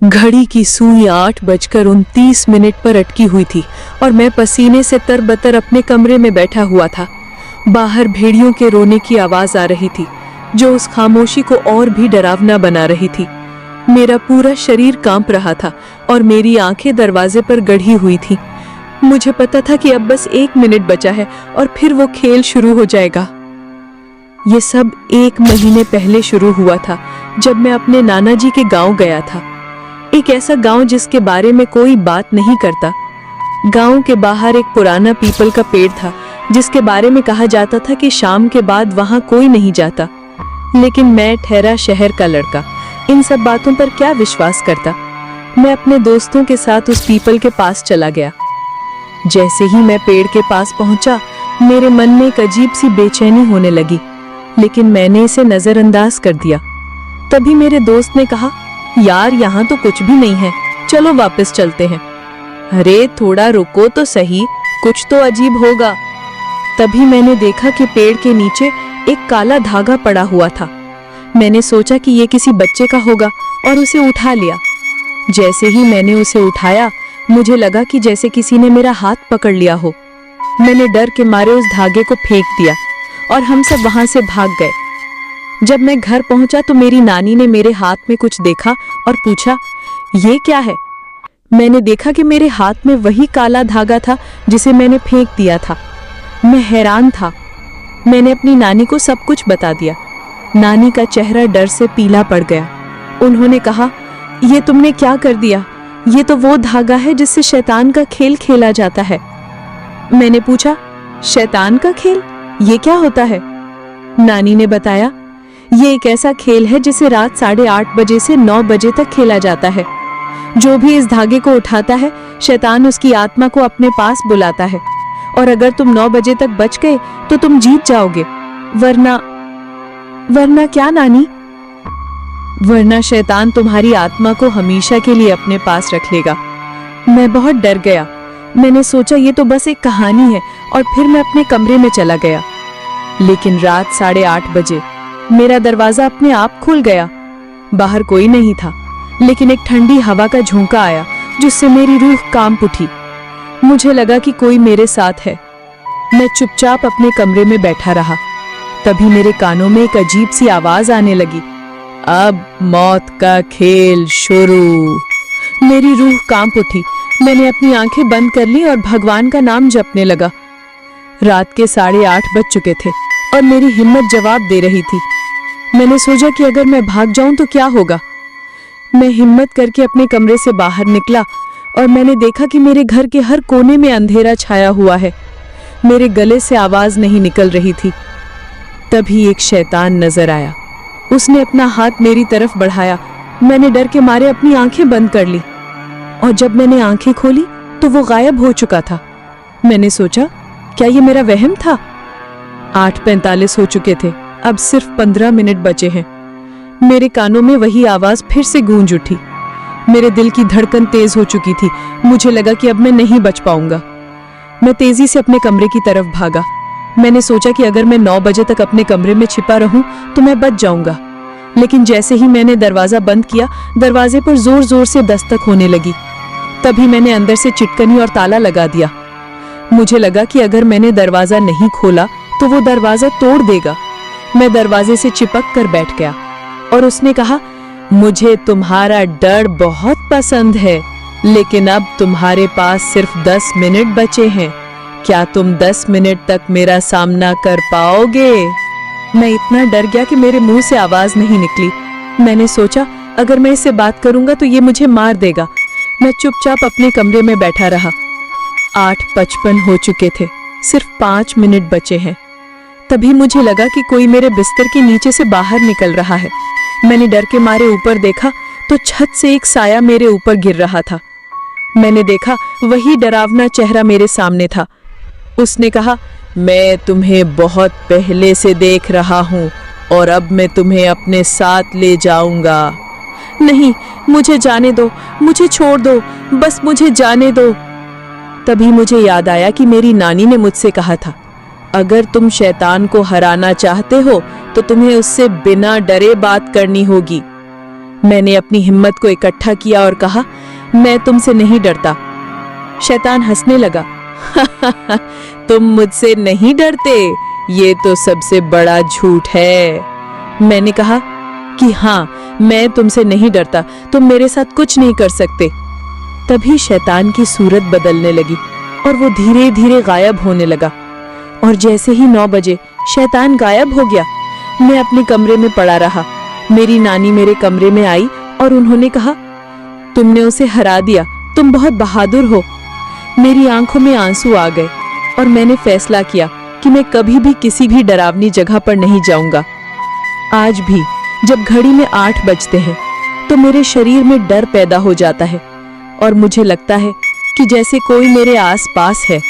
घड़ी की सुई 8:29 पर अटकी हुई थी और मैं पसीने से तरबतर अपने कमरे में बैठा हुआ था। बाहर भेड़ियों के रोने की आवाज आ रही थी जो उस खामोशी को और भी डरावना बना रही थी। मेरा पूरा शरीर कांप रहा था और मेरी आंखें दरवाजे पर गड़ी हुई थी। मुझे पता था कि अब बस 1 मिनट बचा है और फिर वो खेल शुरू हो जाएगा। ये सब 1 महीने पहले शुरू हुआ था जब मैं अपने नाना जी के गांव गया था। एक ऐसा गांव जिसके बारे में कोई बात नहीं करता। गांव के बाहर एक पुराना पीपल का पेड़ था जिसके बारे में कहा जाता था कि शाम के बाद वहां कोई नहीं जाता। लेकिन मैं ठहरा शहर का लड़का इन सब बातों पर क्या विश्वास करता। मैं अपने दोस्तों के साथ उस पीपल के पास चला गया। जैसे ही मैं पेड़ के पास पहुंचा, मेरे मन में एक अजीब सी बेचैनी होने लगी, लेकिन मैंने इसे नजरअंदाज कर दिया। तभी मेरे दोस्त ने कहा, यार यहाँ तो कुछ भी नहीं है, चलो वापस चलते हैं। अरे थोड़ा रुको तो सही, कुछ तो अजीब होगा। तभी मैंने देखा कि पेड़ के नीचे एक काला धागा पड़ा हुआ था। मैंने सोचा कि ये किसी बच्चे का होगा और उसे उठा लिया। जैसे ही मैंने उसे उठाया, मुझे लगा कि जैसे किसी ने मेरा हाथ पकड़ लिया हो। मैंने डर के मारे उस धागे को फेंक दिया और हम सब वहां से भाग गए। जब मैं घर पहुंचा तो मेरी नानी ने मेरे हाथ में कुछ देखा और पूछा, ये क्या है? मैंने देखा कि मेरे हाथ में वही काला धागा था जिसे मैंने फेंक दिया था। मैं हैरान था। मैंने अपनी नानी को सब कुछ बता दिया। नानी का चेहरा डर से पीला पड़ गया। उन्होंने कहा, ये तुमने क्या कर दिया? ये तो वो धागा है जिससे शैतान का खेल खेला जाता है। मैंने पूछा, शैतान का खेल? ये क्या होता है? नानी ने बताया, ये एक ऐसा खेल है जिसे रात 8:30 बजे से 9 बजे तक खेला जाता है। जो भी इस धागे को उठाता है, शैतान उसकी आत्मा को अपने पास बुलाता है और अगर तुम 9 बजे तक बच गए तो तुम जीत जाओगे, वरना क्या नानी? वरना शैतान तुम्हारी आत्मा को हमेशा के लिए अपने पास रख लेगा। मैं बहुत डर गया। मैंने सोचा ये तो बस एक कहानी है और फिर मैं अपने कमरे में चला गया। लेकिन रात 8:30 बजे मेरा दरवाजा अपने आप खुल गया। बाहर कोई नहीं था, लेकिन एक ठंडी हवा का झोंका आया जिससे मेरी रूह कांप उठी। मुझे लगा कि कोई मेरे साथ है। मैं चुपचाप अपने कमरे में बैठा रहा। तभी मेरे कानों में एक अजीब सी आवाज आने लगी, अब मौत का खेल शुरू। मेरी रूह कांप उठी। मैंने अपनी आंखें बंद कर ली और भगवान का नाम जपने लगा। रात के 8:30 बज चुके थे और मेरी हिम्मत जवाब दे रही थी। मैंने सोचा कि अगर मैं भाग जाऊं तो क्या होगा। मैं हिम्मत करके अपने कमरे से बाहर निकला और मैंने देखा कि मेरे घर के हर कोने में अंधेरा छाया हुआ है। मेरे गले से आवाज नहीं निकल रही थी। तभी एक शैतान नजर आया। उसने अपना हाथ मेरी तरफ बढ़ाया। मैंने डर के मारे अपनी आंखें बंद कर ली और जब मैंने आंखें खोली तो वो गायब हो चुका था। मैंने सोचा, क्या ये मेरा वहम था? 8:45 हो चुके थे। अब सिर्फ 15 मिनट बचे हैं। मेरे कानों में वही आवाज फिर से गूंज उठी। मेरे दिल की धड़कन तेज हो चुकी थी। मुझे लगा कि अब मैं नहीं बच पाऊंगा। मैं तेजी से अपने कमरे की तरफ भागा। मैंने सोचा कि अगर मैं 9 बजे तक अपने कमरे में छिपा रहूं तो मैं बच जाऊंगा। लेकिन जैसे ही मैंने दरवाजा बंद किया, दरवाजे पर जोर जोर से दस्तक होने लगी। तभी मैंने अंदर से चिटकनी और ताला लगा दिया। मुझे लगा कि अगर मैंने दरवाजा नहीं खोला तो वो दरवाजा तोड़ देगा। मैं दरवाजे से चिपक कर बैठ गया और उसने कहा, मुझे तुम्हारा डर बहुत पसंद है, लेकिन अब तुम्हारे पास सिर्फ 10 मिनट बचे हैं। क्या तुम 10 मिनट तक मेरा सामना कर पाओगे? मैं इतना डर गया कि मेरे मुंह से आवाज नहीं निकली। मैंने सोचा, अगर मैं इससे बात करूंगा तो ये मुझे मार देगा। मैं चुपचाप अपने कमरे में बैठा रहा। 8:55 हो चुके थे। सिर्फ 5 मिनट बचे हैं। तभी मुझे लगा कि कोई मेरे बिस्तर के नीचे से बाहर निकल रहा है। मैंने डर के मारे ऊपर देखा तो छत से एक साया मेरे ऊपर गिर रहा था। मैंने देखा वही डरावना चेहरा मेरे सामने था। उसने कहा, मैं तुम्हें बहुत पहले से देख रहा हूं और अब मैं तुम्हें अपने साथ ले जाऊंगा। नहीं, मुझे जाने दो, मुझे छोड़ दो, बस मुझे जाने दो। तभी मुझे याद आया कि मेरी नानी ने मुझसे कहा था, अगर तुम शैतान को हराना चाहते हो तो तुम्हें उससे बिना डरे बात करनी होगी। मैंने अपनी हिम्मत को इकट्ठा किया और कहा, मैं तुमसे नहीं डरता। शैतान हंसने लगा। तुम मुझसे नहीं डरते? ये तो सबसे बड़ा झूठ है। मैंने कहा कि हाँ, मैं तुमसे नहीं डरता, तुम मेरे साथ कुछ नहीं कर सकते। तभी शैतान की सूरत बदलने लगी और वो धीरे धीरे गायब होने लगा। और जैसे ही 9 बजे शैतान गायब हो गया, मैं अपने कमरे में पड़ा रहा। मेरी नानी मेरे कमरे में आई और उन्होंने कहा, तुमने उसे हरा दिया, तुम बहुत बहादुर हो। मेरी आंखों में आंसू आ गए और मैंने फैसला किया कि मैं कभी भी किसी भी डरावनी जगह पर नहीं जाऊंगा। आज भी जब घड़ी में 8 बजते हैं तो मेरे शरीर में डर पैदा हो जाता है और मुझे लगता है कि जैसे कोई मेरे आस पास है।